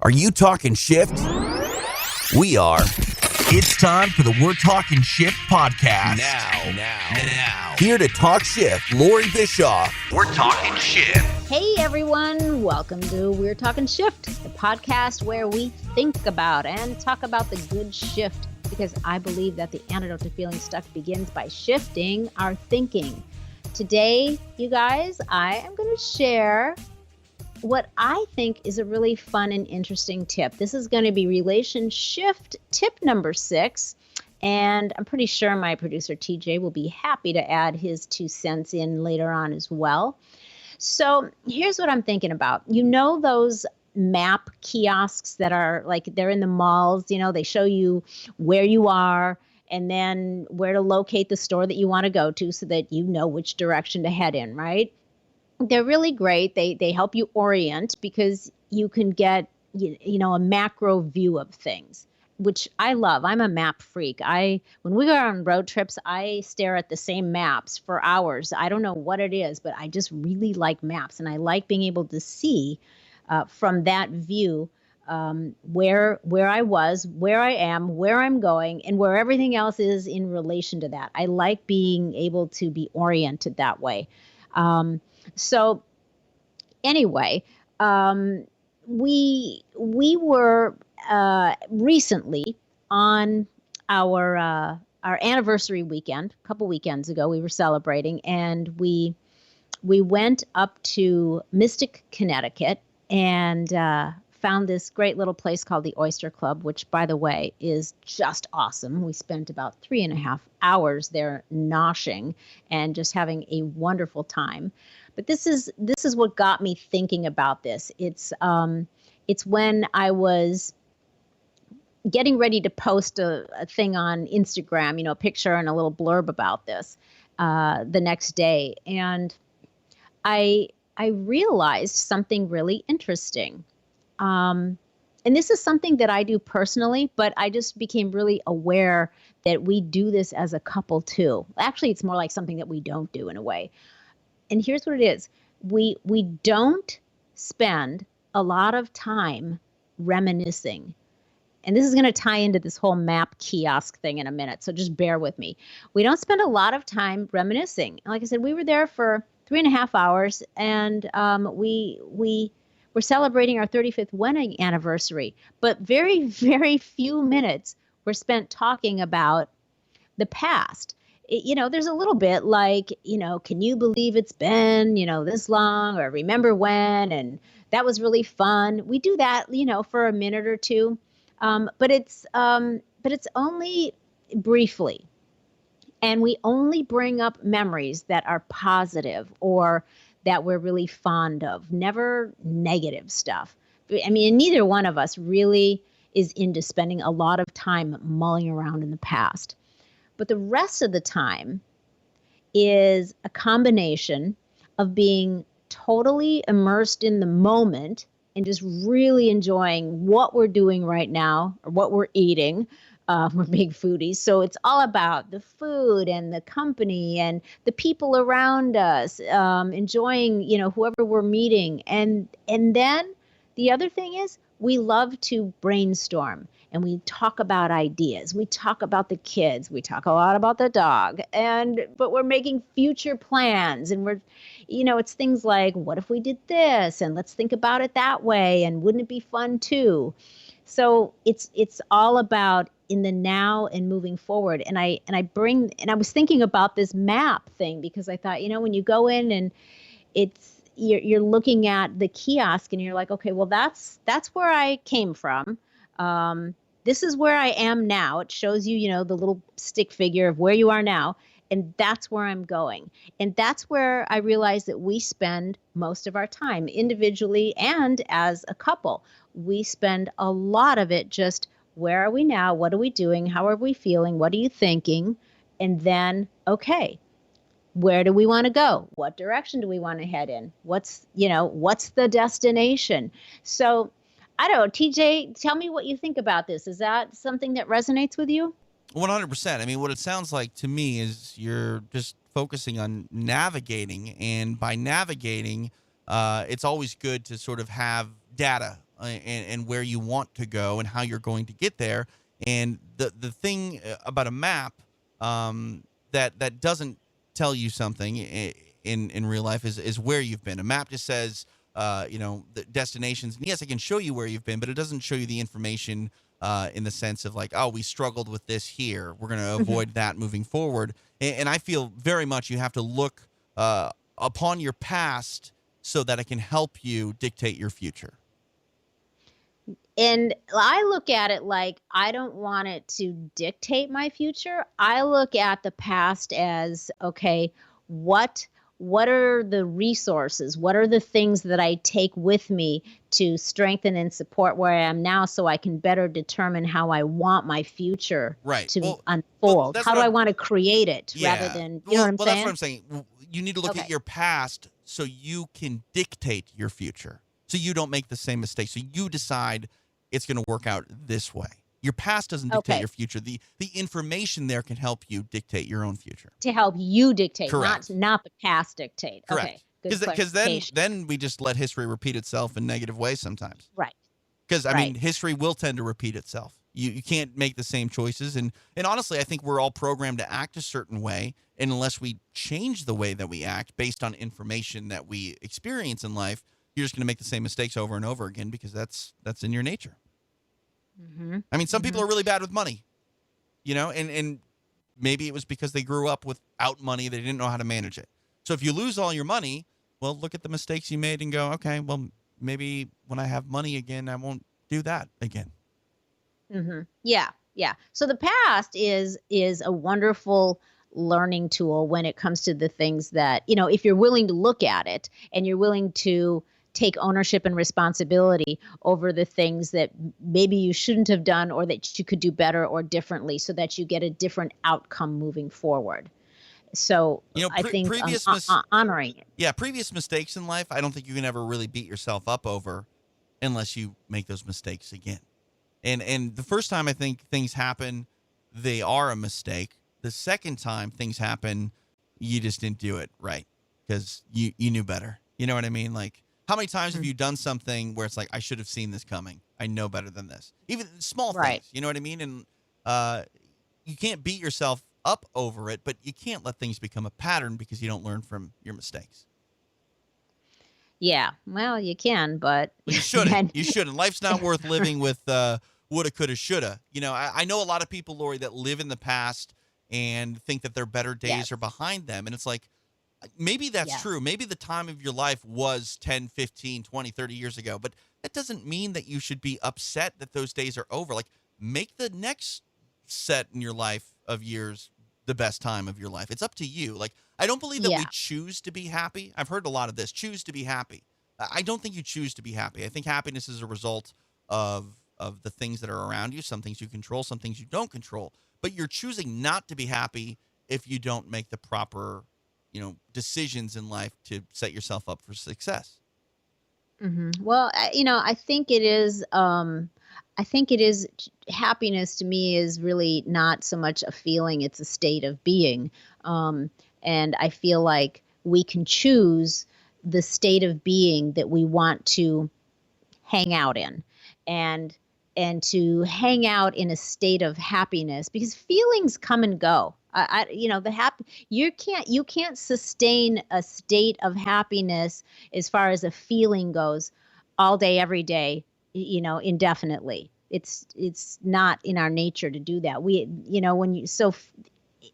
Are you talking shift? We are. It's time for the We're Talking Shift podcast. Now. Here to talk shift, Loree Bischoff. We're Talking Shift. Hey everyone, welcome to We're Talking Shift, the podcast where we think about and talk about the good shift, because I believe that the antidote to feeling stuck begins by shifting our thinking. Today, you guys, I am going to share what I think is a really fun and interesting tip. This is going to be RelationSHIFT Tip number 6. And I'm pretty sure my producer, TJ, will be happy to add his 2 cents in later on as well. So here's what I'm thinking about. You know those map kiosks that are like, they're in the malls, you know, they show you where you are and then where to locate the store that you want to go to so that you know which direction to head in, right? They're really great. They help you orient because you can get, you know, a macro view of things, which I love. I'm a map freak. When we go on road trips, I stare at the same maps for hours. I don't know what it is, but I just really like maps. And I like being able to see from that view where I was, where I am, where I'm going, and where everything else is in relation to that. I like being able to be oriented that way. So anyway, we were recently on our anniversary weekend. A couple weekends ago, we were celebrating, and we went up to Mystic, Connecticut, and found this great little place called the Oyster Club, which, by the way, is just awesome. We spent about 3.5 hours there noshing and just having a wonderful time. But this is what got me thinking about this. It's when I was getting ready to post a thing on Instagram, you know, a picture and a little blurb about this the next day, and I realized something really interesting. And this is something that I do personally, but I just became really aware that we do this as a couple too. Actually, it's more like something that we don't do in a way. And here's what it is. We don't spend a lot of time reminiscing. And this is going to tie into this whole map kiosk thing in a minute, so just bear with me. We don't spend a lot of time reminiscing. Like I said, we were there for 3.5 hours, and we were celebrating our 35th wedding anniversary. But very, very few minutes were spent talking about the past. You know, there's a little bit like, you know, can you believe it's been, you know, this long, or remember when, and that was really fun. We do that, you know, for a minute or two, but it's only briefly, and we only bring up memories that are positive or that we're really fond of, never negative stuff. I mean, neither one of us really is into spending a lot of time mulling around in the past. But the rest of the time is a combination of being totally immersed in the moment and just really enjoying what we're doing right now or what we're eating. We're big foodies, so it's all about the food and the company and the people around us, enjoying, you know, whoever we're meeting. And then the other thing is we love to brainstorm. And we talk about ideas. We talk about the kids. We talk a lot about the dog. But we're making future plans. And we're, you know, it's things like, what if we did this? And let's think about it that way. And wouldn't it be fun too? So it's all about in the now and moving forward. And I was thinking about this map thing because I thought, you know, when you go in and you're looking at the kiosk and you're like, okay, well, that's where I came from. This is where I am now. It shows you, you know, the little stick figure of where you are now. And that's where I'm going. And that's where I realize that we spend most of our time individually and as a couple. We spend a lot of it just, where are we now? What are we doing? How are we feeling? What are you thinking? And then, okay, where do we want to go? What direction do we want to head in? What's the destination? So I don't know, TJ, tell me what you think about this. Is that something that resonates with you? 100%. I mean, what it sounds like to me is you're just focusing on navigating, and by navigating, it's always good to sort of have data and where you want to go and how you're going to get there. And the thing about a map that doesn't tell you something in real life is where you've been. A map just says, the destinations. And yes, it can show you where you've been, but it doesn't show you the information in the sense of like, oh, we struggled with this here. We're going to avoid that moving forward. And I feel very much you have to look upon your past so that it can help you dictate your future. And I look at it like I don't want it to dictate my future. I look at the past as, okay, what are the resources? What are the things that I take with me to strengthen and support where I am now so I can better determine how I want my future to unfold? How do I want to create it rather than, you know what I'm saying? Well, that's what I'm saying. You need to look at your past so you can dictate your future, so you don't make the same mistake. So you decide it's going to work out this way. Your past doesn't dictate your future. The information there can help you dictate your own future. To help you dictate, Correct. not the past dictate. Correct. Because then we just let history repeat itself in negative ways sometimes. Right. Because, I mean, history will tend to repeat itself. You can't make the same choices. And honestly, I think we're all programmed to act a certain way. And unless we change the way that we act based on information that we experience in life, you're just going to make the same mistakes over and over again because that's in your nature. Mm-hmm. I mean, some people are really bad with money, and maybe it was because they grew up without money. They didn't know how to manage it. So if you lose all your money, well, look at the mistakes you made and go, okay, well, maybe when I have money again, I won't do that again. Mm-hmm. Yeah. So the past is a wonderful learning tool when it comes to the things that, if you're willing to look at it and you're willing to take ownership and responsibility over the things that maybe you shouldn't have done or that you could do better or differently so that you get a different outcome moving forward. So I think honoring it. Yeah, previous mistakes in life, I don't think you can ever really beat yourself up over unless you make those mistakes again. And the first time I think things happen, they are a mistake. The second time things happen, you just didn't do it right because you knew better. You know what I mean? Like, how many times have you done something where it's like, I should have seen this coming. I know better than this. Even small things, you know what I mean? And you can't beat yourself up over it, but you can't let things become a pattern because you don't learn from your mistakes. Yeah, well, you can, but you shouldn't. You shouldn't. Life's not worth living with woulda, coulda, shoulda. I know a lot of people, Loree, that live in the past and think that their better days are behind them. And it's like, maybe that's true. Maybe the time of your life was 10, 15, 20, 30 years ago. But that doesn't mean that you should be upset that those days are over. Like, make the next set in your life of years the best time of your life. It's up to you. Like, I don't believe that we choose to be happy. I've heard a lot of this. Choose to be happy. I don't think you choose to be happy. I think happiness is a result of the things that are around you. Some things you control, some things you don't control. But you're choosing not to be happy if you don't make the proper decisions in life to set yourself up for success. Mm-hmm. Well, I think it is. Happiness to me is really not so much a feeling; it's a state of being. And I feel like we can choose the state of being that we want to hang out in, and to hang out in a state of happiness because feelings come and go. You can't sustain a state of happiness as far as a feeling goes all day, every day, indefinitely. It's not in our nature to do that.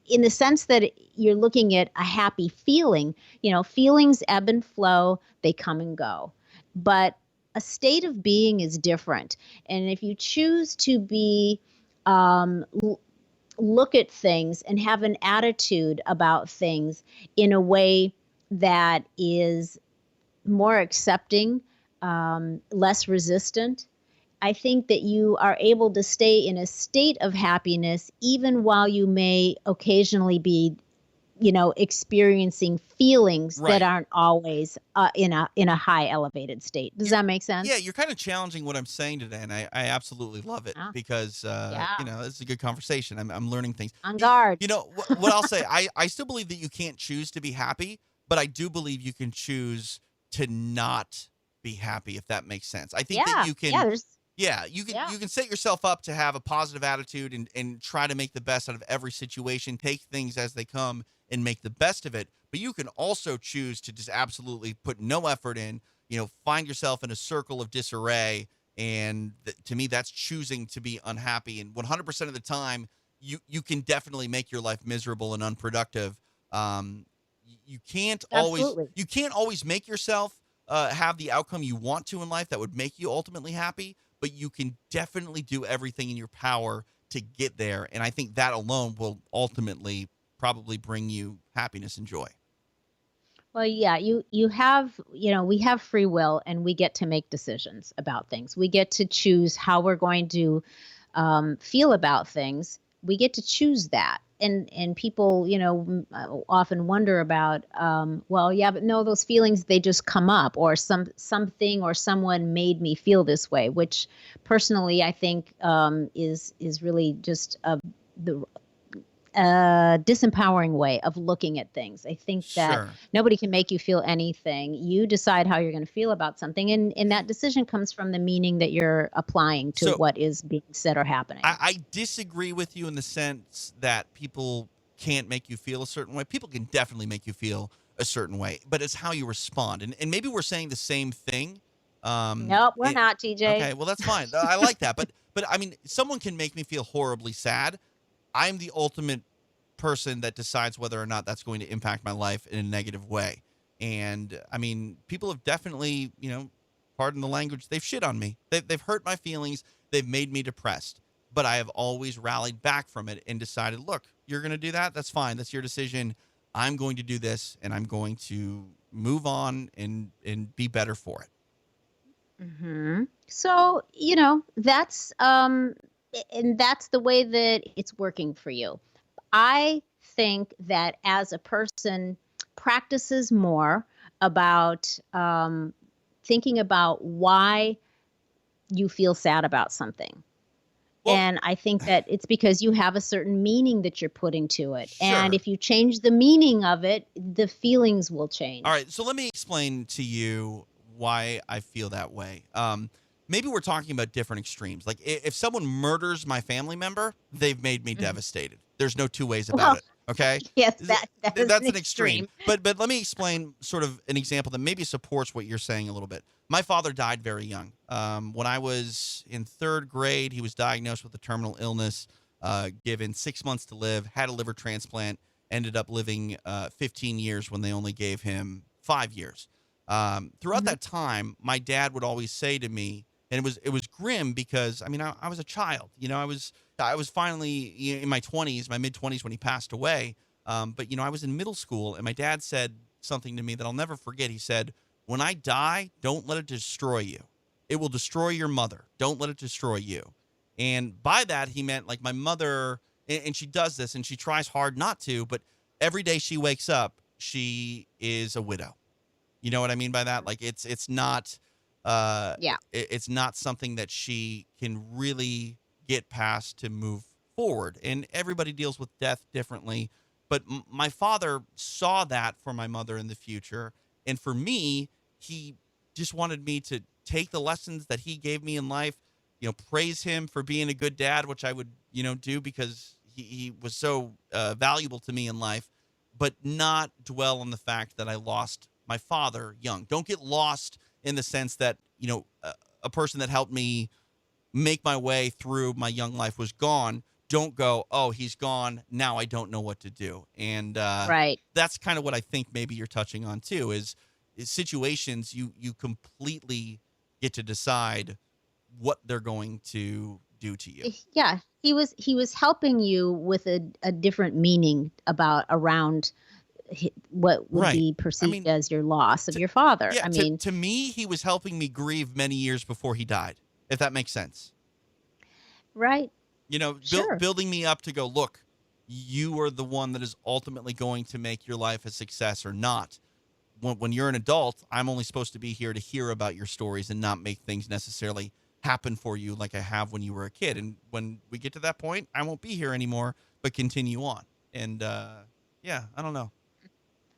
In the sense that you're looking at a happy feeling, feelings ebb and flow, they come and go. But a state of being is different. And if you choose to be look at things and have an attitude about things in a way that is more accepting, less resistant, I think that you are able to stay in a state of happiness even while you may occasionally be, experiencing feelings that aren't always in a high elevated state. Does that make sense? Yeah, you're kind of challenging what I'm saying today, and I absolutely love it because this is a good conversation. I'm learning things. On guard. What I'll say, I still believe that you can't choose to be happy, but I do believe you can choose to not be happy, if that makes sense. I think that Yeah. you Yeah. can, There's, yeah, you can yeah. you can set yourself up to have a positive attitude and try to make the best out of every situation, take things as they come and make the best of it. But you can also choose to just absolutely put no effort in, find yourself in a circle of disarray. And to me, that's choosing to be unhappy. And 100% of the time, you can definitely make your life miserable and unproductive. Um, you can't always Absolutely. make yourself have the outcome you want to in life that would make you ultimately happy, but you can definitely do everything in your power to get there. And I think that alone will ultimately probably bring you happiness and joy. Well, yeah, you have, we have free will and we get to make decisions about things. We get to choose how we're going to feel about things. We get to choose that. And people, often wonder about, well, yeah, but no, those feelings, they just come up, or something or someone made me feel this way, which personally I think is really just the disempowering way of looking at things. I think that Sure. nobody can make you feel anything. You decide how you're going to feel about something, and that decision comes from the meaning that you're applying to So what is being said or happening. I disagree with you in the sense that people can't make you feel a certain way. People can definitely make you feel a certain way, but it's how you respond. And maybe we're saying the same thing. Nope, we're not, TJ. Okay, well that's fine. I like that. But I mean, someone can make me feel horribly sad. I'm the ultimate person that decides whether or not that's going to impact my life in a negative way. And I mean, people have definitely, pardon the language, they've shit on me. They've hurt my feelings. They've made me depressed. But I have always rallied back from it and decided, look, you're going to do that? That's fine. That's your decision. I'm going to do this, and I'm going to move on and be better for it. So, that's and that's the way that it's working for you. I think that as a person practices more about thinking about why you feel sad about something. Well, And I think that it's because you have a certain meaning that you're putting to it. And sure. if you change the meaning of it, the feelings will change. All right, so let me explain to you why I feel that way. Maybe we're talking about different extremes. Like if someone murders my family member, they've made me devastated. There's no two ways about Well, it. Okay. yes, that is That's an an extreme. But let me explain sort of an example that maybe supports what you're saying a little bit. My father died very young. When I was in third grade, he was diagnosed with a terminal illness, given 6 months to live, had a liver transplant, ended up living 15 years when they only gave him 5 years. Throughout that time, my dad would always say to me, and it was grim because I mean I was a child, I was finally in my 20s, my mid 20s when he passed away. But I was in middle school, and my dad said something to me that I'll never forget. He said, "When I die, don't let it destroy you. It will destroy your mother. Don't let it destroy you." And by that, he meant like my mother, and she does this, and she tries hard not to, but every day she wakes up, she is a widow. You know what I mean by that? Like it's not Yeah. it's not something that she can really get past to move forward. And everybody deals with death differently. But my father saw that for my mother in the future. And for me, he just wanted me to take the lessons that he gave me in life, praise him for being a good dad, which I would, do because he was so valuable to me in life, but not dwell on the fact that I lost my father young. Don't get lost in the sense that, a person that helped me make my way through my young life was gone. Don't go, oh, he's gone. Now I don't know what to do. And Right. that's kind of what I think maybe you're touching on too, is situations you completely get to decide what they're going to do to you. Yeah. He was helping you with a different meaning around what would Right. be perceived as your loss of your father. Yeah, I mean, to me, he was helping me grieve many years before he died, if that makes sense. right. Sure. Building me up to go, look, you are the one that is ultimately going to make your life a success or not. When you're an adult, I'm only supposed to be here to hear about your stories and not make things necessarily happen for you like I have when you were a kid. And when we get to that point, I won't be here anymore, but continue on. And yeah, I don't know.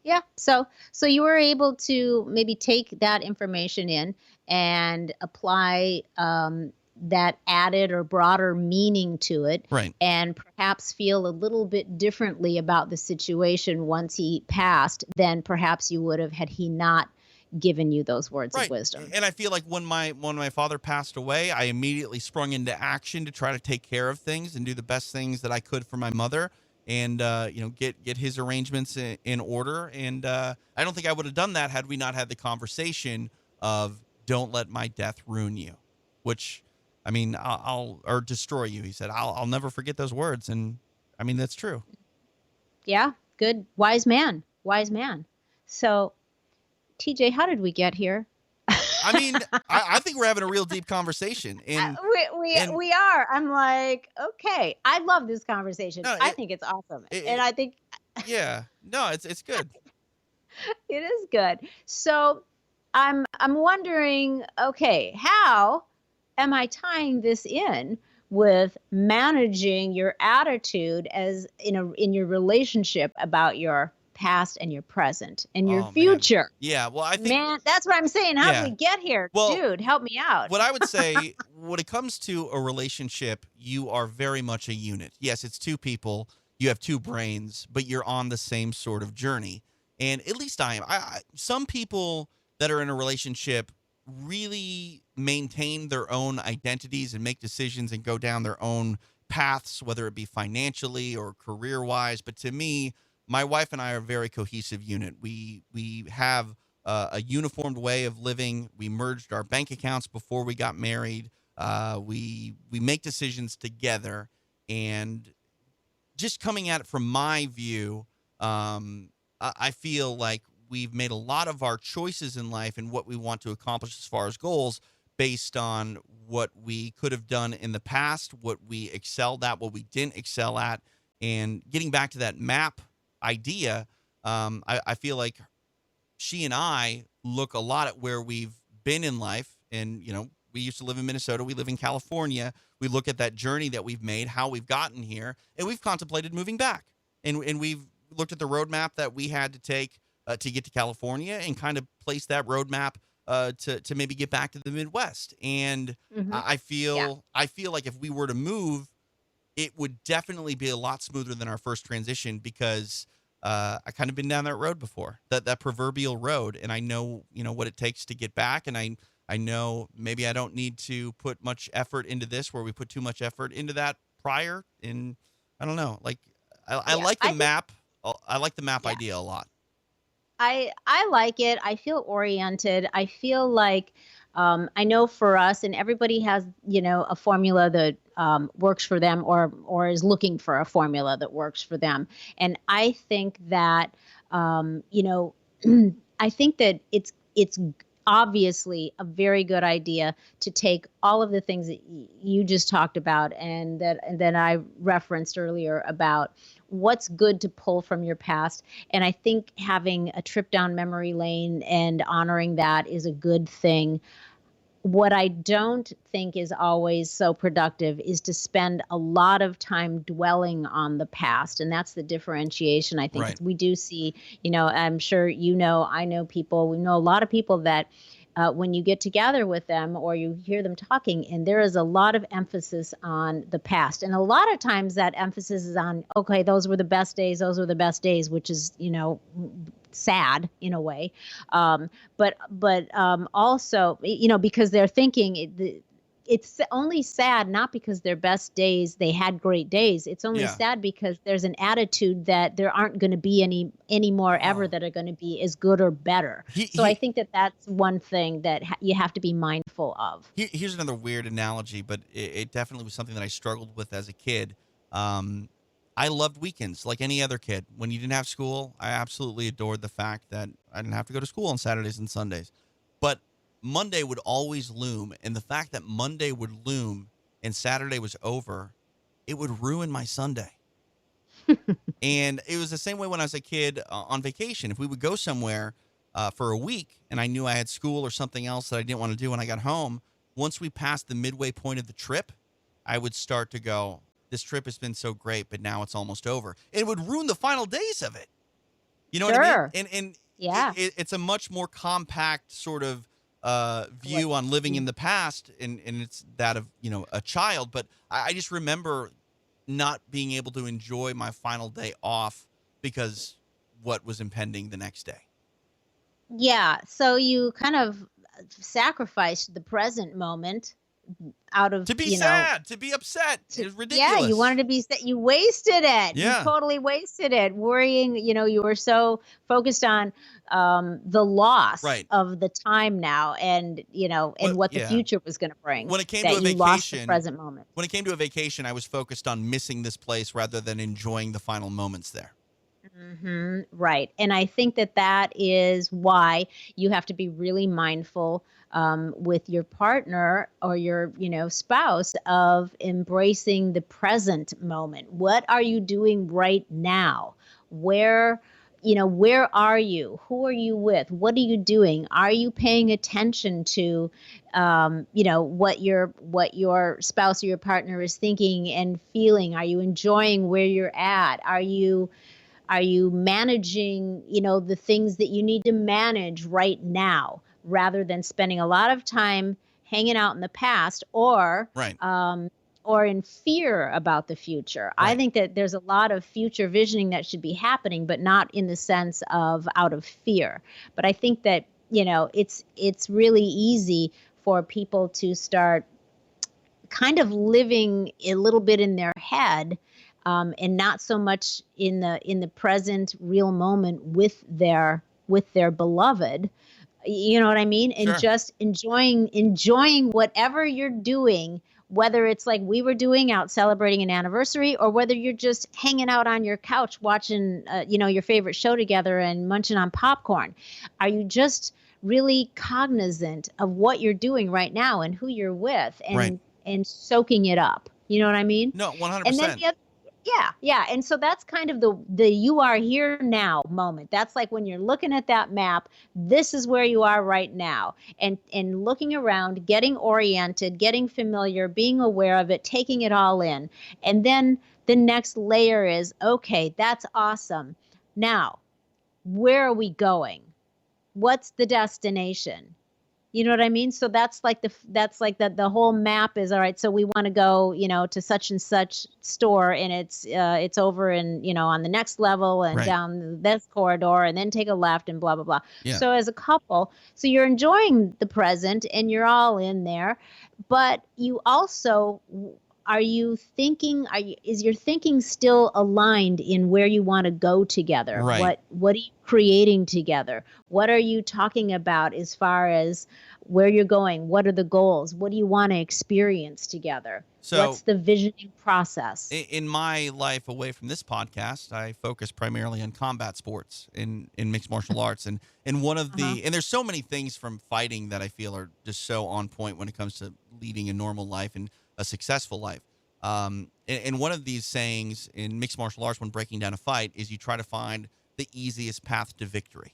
Yeah. So you were able to maybe take that information in and apply that added or broader meaning to it, Right. and perhaps feel a little bit differently about the situation once he passed than perhaps you would have had he not given you those words of Right. wisdom. And I feel like when my father passed away, I immediately sprung into action to try to take care of things and do the best things that I could for my mother, and get his arrangements in order. And I don't think I would have done that had we not had the conversation of "Don't let my death ruin you," which, I mean, I'll or destroy you. He said, "I'll never forget those words," and I mean that's true. Yeah. Good. Wise man. Wise man. So, TJ, how did we get here? I mean, I think we're having a real deep conversation, and and We are. I'm like, okay. I love this conversation. no, I think it's awesome, and it I think yeah, no, it's good. it is good. So I'm wondering, okay, how am I tying this in with managing your attitude as in your relationship about your past and your present and your Oh man, future? yeah. Well, I think Man, that's what I'm saying. How did yeah. we get here? Well, Dude, help me out. what I would say when it comes to a relationship, you are very much a unit. Yes, it's two people. You have two brains, but you're on the same sort of journey. And at least I am. Some people that are in a relationship really maintain their own identities and make decisions and go down their own paths, whether it be financially or career wise. But to me, my wife and I are a very cohesive unit. We have a uniformed way of living. We merged our bank accounts before we got married. We make decisions together, and just coming at it from my view, I feel like we've made a lot of our choices in life and what we want to accomplish as far as goals based on what we could have done in the past, what we excelled at, what we didn't excel at. And getting back to that map idea, I feel like she and I look a lot at where we've been in life. And, we used to live in Minnesota. We live in California. We look at that journey that we've made, how we've gotten here, and we've contemplated moving back. And we've looked at the roadmap that we had to take to get to California and kind of place that roadmap to maybe get back to the Midwest. And Hmm. I Yeah. feel like if we were to move, it would definitely be a lot smoother than our first transition because I kind of been down that road before, that proverbial road, and I know what it takes to get back, and I know maybe I don't need to put much effort into this where we put too much effort into that prior, and I don't know, like I Yeah. like the I think map. I like the map yeah. idea a lot. I like it. I feel oriented. I feel like I know for us, and everybody has a formula that works for them, or is looking for a formula that works for them. And I think that I think that it's obviously a very good idea to take all of the things that you just talked about and that I referenced earlier about what's good to pull from your past. And I think having a trip down memory lane and honoring that is a good thing. What I don't think is always so productive is to spend a lot of time dwelling on the past. And that's the differentiation, I think. Right. We do see, I'm sure I know people, we know a lot of people that when you get together with them or you hear them talking, and there is a lot of emphasis on the past. And a lot of times that emphasis is on, okay, those were the best days, which is, sad in a way. But also, because they're thinking it's only sad not because their best days, they had great days. It's only Yeah. sad because there's an attitude that there aren't going to be any more ever Oh. that are going to be as good or better. He, So I he, think that that's one thing that you have to be mindful of. Here's another weird analogy, but it definitely was something that I struggled with as a kid. I loved weekends like any other kid. When you didn't have school, I absolutely adored the fact that I didn't have to go to school on Saturdays and Sundays. But Monday would always loom, and the fact that Monday would loom and Saturday was over, it would ruin my Sunday. And it was the same way when I was a kid on vacation. If we would go somewhere for a week and I knew I had school or something else that I didn't want to do when I got home, once we passed the midway point of the trip, I would start to go, this trip has been so great, but now it's almost over. It would ruin the final days of it. You know what I mean? Sure. And Yeah. it's a much more compact sort of view on living in the past, and it's that of, you know, a child. But I just remember not being able to enjoy my final day off because what was impending the next day. Yeah. So you kind of sacrificed the present moment out of, To be you know, sad, to be upset, is yeah, ridiculous. you wanted to be you wasted it. You Yeah. totally wasted it worrying. You know, you were so focused on the loss Right. of the time now, and you know, and what the Yeah. future was going to bring, When it came to that a you lost the vacation, present moment. I was focused on missing this place rather than enjoying the final moments there. Right. And I think that that is why you have to be really mindful with your partner or your, you know, spouse, of embracing the present moment. What are you doing right now? Where, you know, where are you? Who are you with? What are you doing? Are you paying attention to, you know, what your spouse or your partner is thinking and feeling? Are you enjoying where you're at? Are you managing, you know, the things that you need to manage right now, rather than spending a lot of time hanging out in the past, Right. or in fear about the future? I Right. think that there's a lot of future visioning that should be happening, but not in the sense of out of fear. But I think that, you know, it's really easy for people to start kind of living a little bit in their head, and not so much in the present real moment with their beloved. You know what I mean? And Sure. just enjoying whatever you're doing, whether it's like we were doing, out celebrating an anniversary, or whether you're just hanging out on your couch watching you know, your favorite show together and munching on popcorn. Are you just really cognizant of what you're doing right now and who you're with, Right. and soaking it up? You know what I mean? No, And then 100%. the other, yeah. And so that's kind of the you are here now moment. That's like when you're looking at that map, this is where you are right now. And looking around, getting oriented, getting familiar, being aware of it, taking it all in. And then the next layer is, okay, that's awesome. Now, where are we going? What's the destination? You know what I mean? So that's like the whole map is, all right. So we want to go, you know, to such and such store, and it's over in, you know, on the next level and Right. down this corridor, and then take a left and blah blah blah. Yeah. So as a couple, so you're enjoying the present and you're all in there, but you also, are you thinking, is your thinking still aligned in where you want to go together? Right. What are you creating together? What are you talking about as far as where you're going? What are the goals? What do you want to experience together? So What's the visioning process? in my life away from this podcast, I focus primarily on combat sports in mixed martial arts. And one of the, and there's so many things from fighting that I feel are just so on point when it comes to leading a normal life and a successful life. And one of these sayings in mixed martial arts when breaking down a fight is you try to find the easiest path to victory,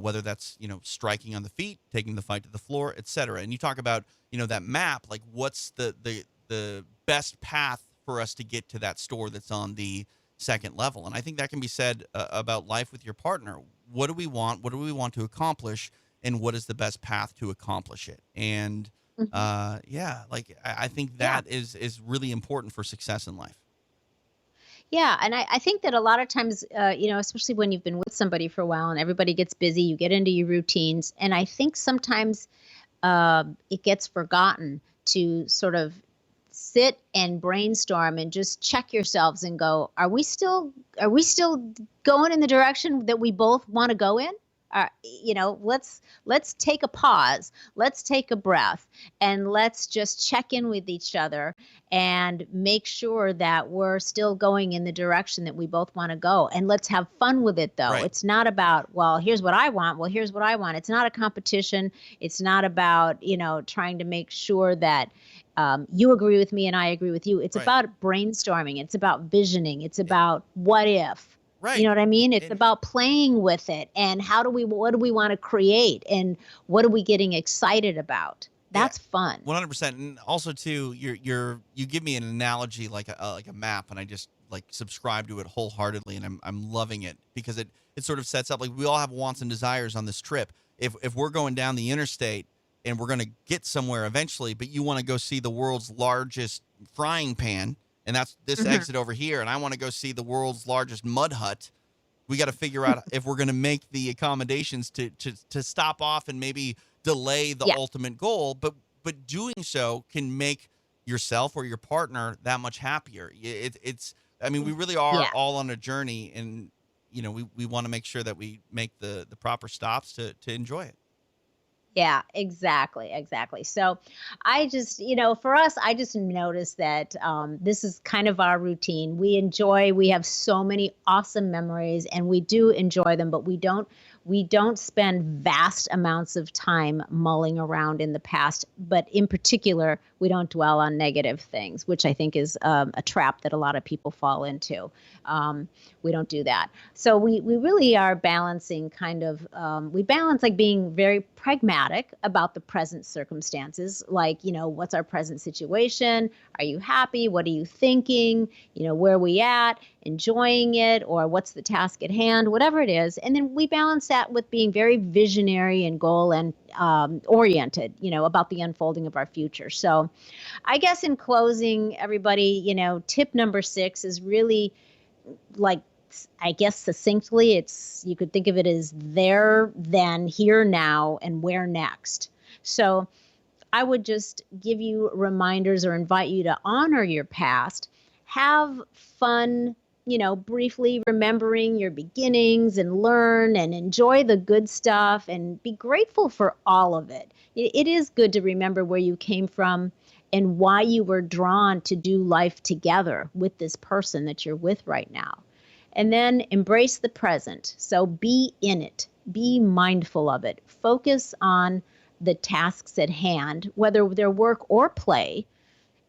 whether that's, you know, striking on the feet, taking the fight to the floor, etc. And you talk about, you know, that map, like what's the best path for us to get to that store that's on the second level. And I think that can be said about life with your partner. What do we want? What do we want to accomplish? And what is the best path to accomplish it? And yeah, like I think that is really important for success in life. Yeah, and I think that a lot of times, you know, especially when you've been with somebody for a while and everybody gets busy, you get into your routines, and I think sometimes it gets forgotten to sort of sit and brainstorm and just check yourselves and go, are we still going in the direction that we both want to go in? You know, let's take a pause, let's take a breath, and let's just check in with each other and make sure that we're still going in the direction that we both want to go. And let's have fun with it, though. Right. It's not about, well, here's what I want. Well, here's what I want. It's not a competition. It's not about, you know, trying to make sure that you agree with me and I agree with you. It's Right. about brainstorming. It's about visioning. It's about what if. Right. You know what I mean? It's And- about playing with it and what do we want to create and what are we getting excited about? That's fun. 100%. And also too, you give me an analogy like a map, and I just like subscribe to it wholeheartedly, and I'm loving it because it sort of sets up like we all have wants and desires on this trip. If we're going down the interstate and we're going to get somewhere eventually, but you want to go see the world's largest frying pan, and that's this exit over here, and I want to go see the world's largest mud hut, we got to figure out if we're going to make the accommodations to stop off and maybe delay the ultimate goal, but doing so can make yourself or your partner that much happier. I mean, we really are all on a journey, and we want to make sure that we make the proper stops to enjoy it. Yeah, exactly. So I just, for us, I just noticed that this is kind of our routine. We have so many awesome memories, and we do enjoy them, but we don't spend vast amounts of time mulling around in the past. But in particular, we don't dwell on negative things, which I think is a trap that a lot of people fall into. We don't do that. So we really are balancing we balance like being very pragmatic about the present circumstances. Like, what's our present situation? Are you happy? What are you thinking? Where are we at? Enjoying it? Or what's the task at hand? Whatever it is. And then we balance that with being very visionary and goal and oriented, about the unfolding of our future. So I guess in closing, everybody, tip number 6 is really like, I guess succinctly, you could think of it as there, then, here, now, and where next. So I would just give you reminders or invite you to honor your past, have fun, briefly remembering your beginnings, and learn and enjoy the good stuff and be grateful for all of it. It is good to remember where you came from and why you were drawn to do life together with this person that you're with right now. And then embrace the present. So be in it. Be mindful of it. Focus on the tasks at hand, whether they're work or play,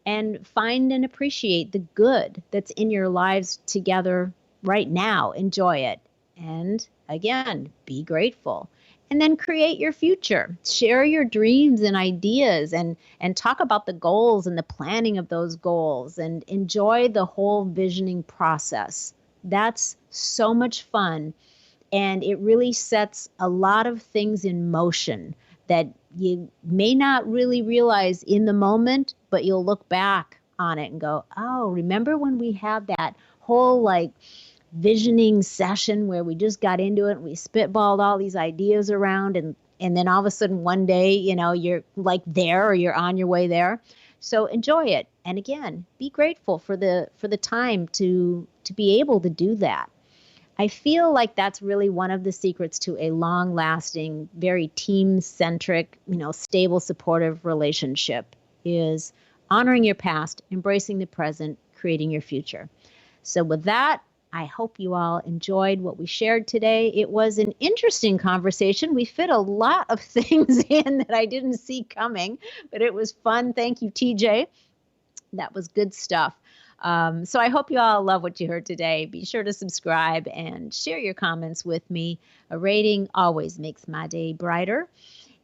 and find and appreciate the good that's in your lives together right now. Enjoy it. And again, be grateful. And then create your future. Share your dreams and ideas and talk about the goals and the planning of those goals, and enjoy the whole visioning process. That's so much fun, and it really sets a lot of things in motion that you may not really realize in the moment, but you'll look back on it and go, oh, remember when we had that whole visioning session where we just got into it and we spitballed all these ideas around, and then all of a sudden one day, you're like there, or you're on your way there. So enjoy it. And again, be grateful for the time to be able to do that. I feel like that's really one of the secrets to a long-lasting, very team-centric, stable, supportive relationship is honoring your past, embracing the present, creating your future. So with that, I hope you all enjoyed what we shared today. It was an interesting conversation. We fit a lot of things in that I didn't see coming, but it was fun. Thank you, TJ. That was good stuff. So I hope you all love what you heard today. Be sure to subscribe and share your comments with me. A rating always makes my day brighter.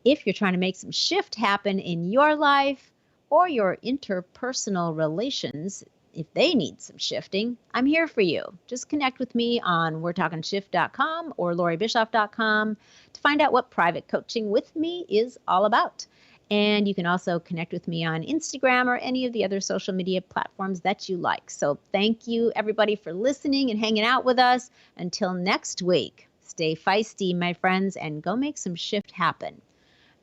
If you're trying to make some shift happen in your life or your interpersonal relations, if they need some shifting, I'm here for you. Just connect with me on we'retalkinshift.com or LoreeBischoff.com to find out what private coaching with me is all about. And you can also connect with me on Instagram or any of the other social media platforms that you like. So thank you, everybody, for listening and hanging out with us. Until next week, stay feisty, my friends, and go make some shift happen.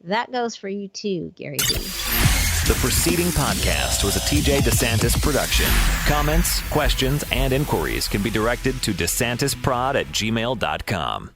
That goes for you too, Gary V. The preceding podcast was a TJ DeSantis production. Comments, questions, and inquiries can be directed to DeSantisProd@gmail.com.